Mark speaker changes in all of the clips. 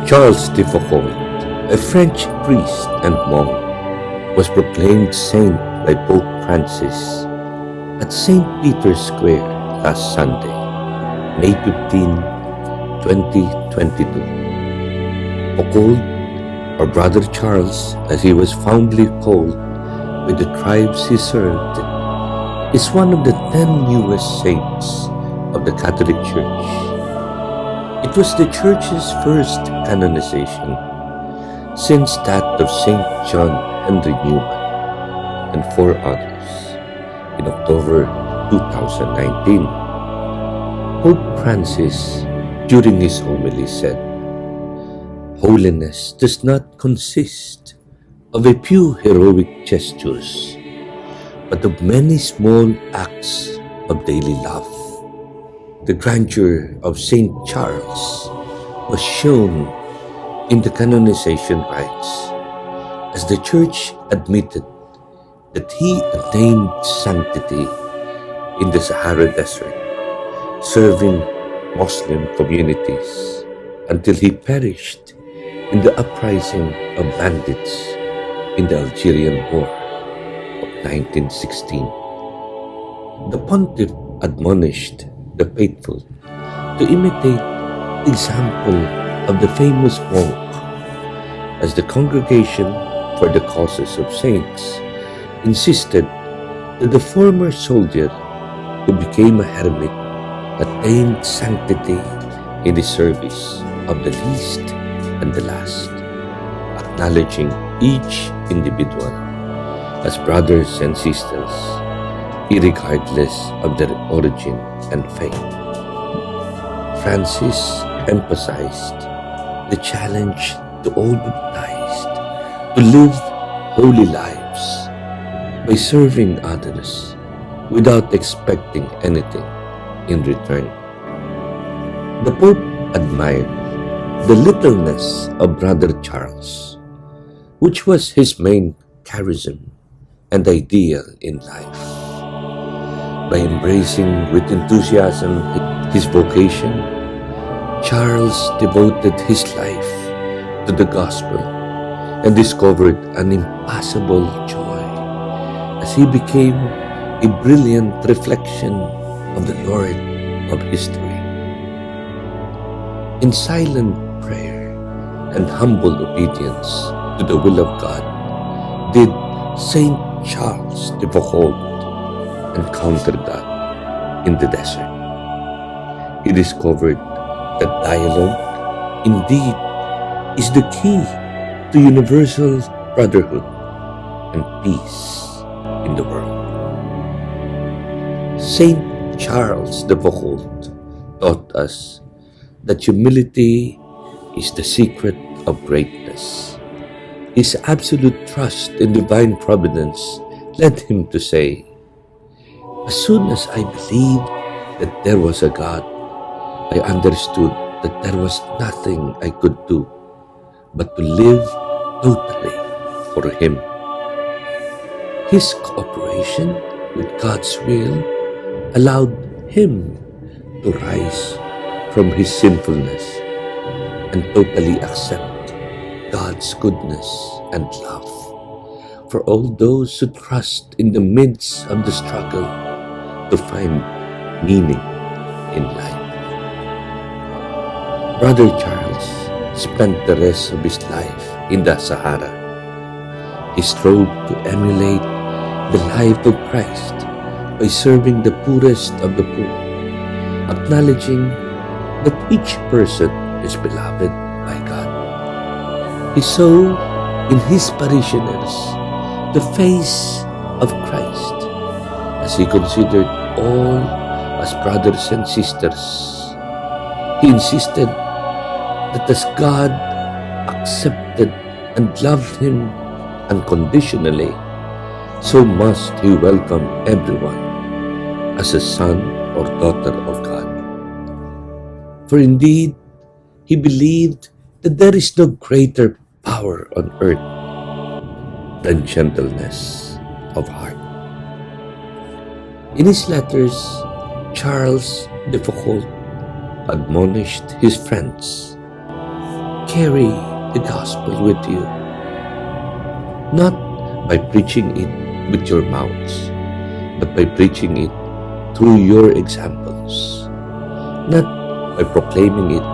Speaker 1: Charles de Foucauld, a French priest and monk, was proclaimed saint by Pope Francis at St. Peter's Square last Sunday, May 15, 2022. Foucauld, or Brother Charles as he was fondly called by the tribes he served, is one of the 10 newest saints of the Catholic Church. It was the Church's first canonization since that of St. John Henry Newman and 4 others in October 2019. Pope Francis, during his homily, said, "Holiness does not consist of a few heroic gestures, but of many small acts of daily love." The grandeur of St. Charles was shown in the canonization rites as the Church admitted that he attained sanctity in the Sahara Desert, serving Muslim communities until he perished in the uprising of bandits in the Algerian War of 1916. The pontiff admonished the faithful to imitate the example of the famous monk as the Congregation for the Causes of Saints insisted that the former soldier who became a hermit attained sanctity in the service of the least and the last, acknowledging each individual as brothers and sisters, irregardless of their origin and faith. Francis emphasized the challenge to all baptized to live holy lives by serving others without expecting anything in return. The Pope admired the littleness of Brother Charles, which was his main charism and ideal in life. By embracing with enthusiasm his vocation, Charles devoted his life to the gospel and discovered an impossible joy as he became a brilliant reflection of the Lord of history. In silent prayer and humble obedience to the will of God did St. Charles de Foucauld encounter God in the desert. He discovered that dialogue indeed is the key to universal brotherhood and peace in the world. St. Charles de Foucauld taught us that humility is the secret of greatness. His absolute trust in divine providence led him to say, "As soon as I believed that there was a God, I understood that there was nothing I could do but to live totally for Him." His cooperation with God's will allowed him to rise from his sinfulness and totally accept God's goodness and love for all those who trust in the midst of the struggle to find meaning in life. Brother Charles spent the rest of his life in the Sahara. He strove to emulate the life of Christ by serving the poorest of the poor, acknowledging that each person is beloved by God. He saw in his parishioners the face of Christ as he considered all as brothers and sisters. He insisted that as God accepted and loved him unconditionally, so must he welcome everyone as a son or daughter of God. For indeed, he believed that there is no greater power on earth than gentleness of heart. In his letters, Charles de Foucauld admonished his friends carry the gospel with you, not by preaching it with your mouths, but by preaching it through your examples, not by proclaiming it,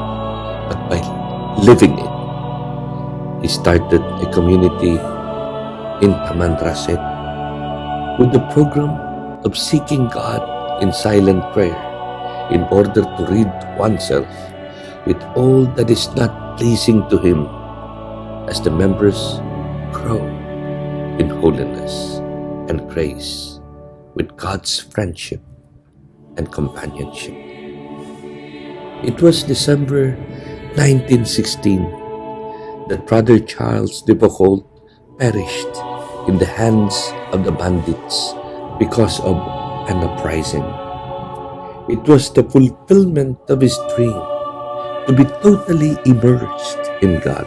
Speaker 1: but by living it. He started a community in Tamanrasset with the program of seeking God in silent prayer in order to rid oneself with all that is not pleasing to Him, as the members grow in holiness and grace with God's friendship and companionship. It was December 1916 that Brother Charles de Foucauld perished in the hands of the bandits because of an uprising. It was the fulfillment of his dream to be totally immersed in God.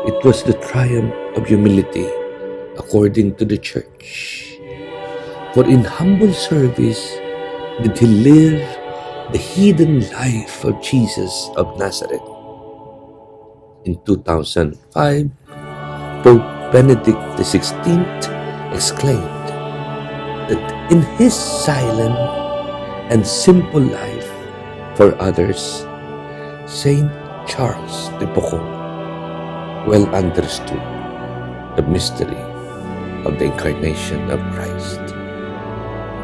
Speaker 1: It was the triumph of humility according to the church. For in humble service did he live the hidden life of Jesus of Nazareth. In 2005, Pope Benedict XVI exclaimed that in his silent and simple life for others, Saint Charles de Foucauld well understood the mystery of the Incarnation of Christ.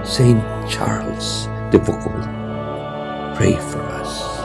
Speaker 1: Saint Charles de Foucauld, pray for us.